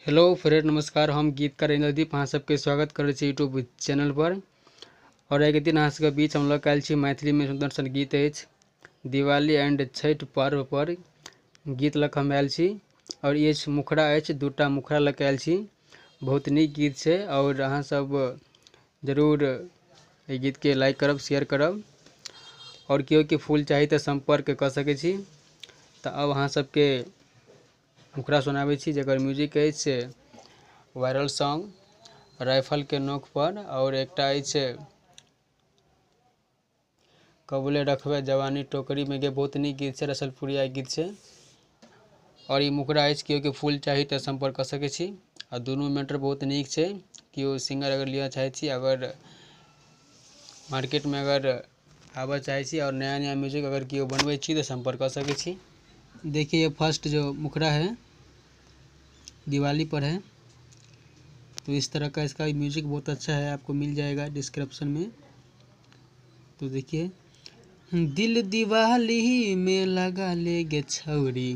Hello friend, नमस्कार। हम गीतकार इंद्रदीप अहाँ सबके स्वागत करै छी यूट्यूब चैनल पर। और एक दिन अहाँ सबके बीच हम लऽ आयल छी मैथिली में सुंदर सन गीत अछि। दिवाली एंड छठ पर्व पर गीत लऽ हम आयल छी। और ये मुखड़ा अछि, दूटा मुखड़ा लऽ आयल छी। बहुत नीक गीत छै और अहाँ सब जरूर ये गीत के लाइक करब, शेयर करब। और केओ के फूल चाही तो संपर्क कर सकै छी। तो अब अहाँ सबके मुखड़ा सुनाबै छी जकर म्यूजिक अछि वायरल सॉन्ग राइफल के नोक पर, और एकटा अछि कबूले रखबे जवानी टोकरी में। बहुत नीक गीत छै, रसलपुरिया गीत छै। और ये मुखड़ा अछि, केओ के फूल चाही तो संपर्क कर सकै छी। और दोनों मैटर बहुत नीक छै। केओ सिंगर अगर लिया चाहे छी, अगर मार्केट में अगर आबऽ चाहे छी और नया नया म्यूजिक अगर केओ बनबै छी तो संपर्क कर सकै छी। देखिए ये फर्स्ट जो मुखड़ा है दिवाली पर है, तो इस तरह का इसका म्यूजिक बहुत अच्छा है, आपको मिल जाएगा डिस्क्रिप्शन में। तो देखिए, दिल दिवाली में लगा ले गे छौरी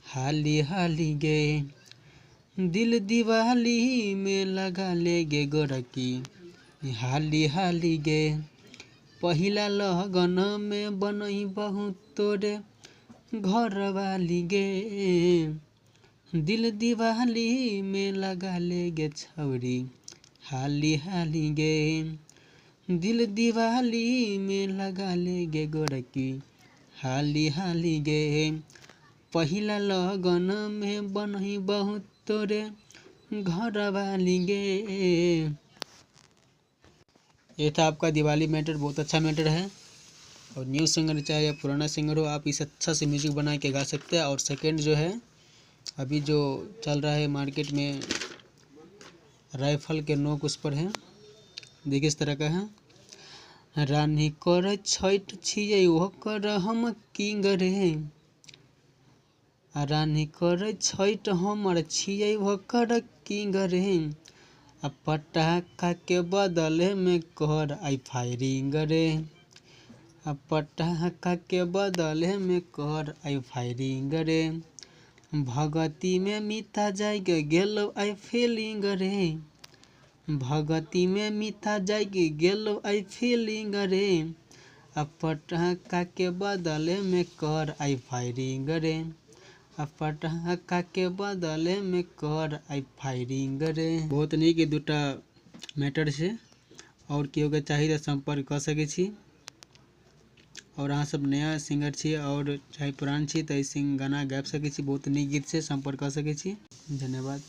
हाली हाली गे, दिल दिवाली में लगा ले गे गोरकी हाली हाली गे, पहिला लगन में बनई बहुत तोरे घर वाली गे, दिल दिवाली में लगा ले गे छौरी हाली हाली गे, दिल दिवाली में लगा ले गे गोरकी हाली हाली गे, पहिला लगन में बनई बहुत तोरे घर वाली गे। ये था आपका दिवाली मैटर, बहुत अच्छा मैटर है। और न्यू सिंगर चाहे या पुराना सिंगर हो, आप इसे अच्छा से म्यूजिक बना के गा सकते हैं। और सेकंड जो है अभी जो चल रहा है मार्केट में राइफल के नोक उस पर है, देखिए इस तरह का है। रानी कर छठ छियै ओकर हम किंग रे, रानी कर छठ हमर छियै ओकर किंग रे, आ पटाखा के बदले में कर आई फायरिंग रे, आ पटाखा के बदले में कर आई फायरिंग रे, भगती में मिता जाय गेलो आई फीलिंग रे, भगती में मिता जाय गेलो आई फीलिंग रे, आ पटाखा के बदले में कर आई फायरिंग रे, आ पटाखा के बदले में कर आई फायरिंग रे। बहुत नीक ये दूटा मैटर छै। और केओ के चाहिए तो संपर्क कर सकै छी। और अहाँ सब नया सिंगर छी और चाहे पुरान छी तो गाना गाबि सकै छी। बहुत नीक गीत छै, संपर्क कर सकै छी। धन्यवाद।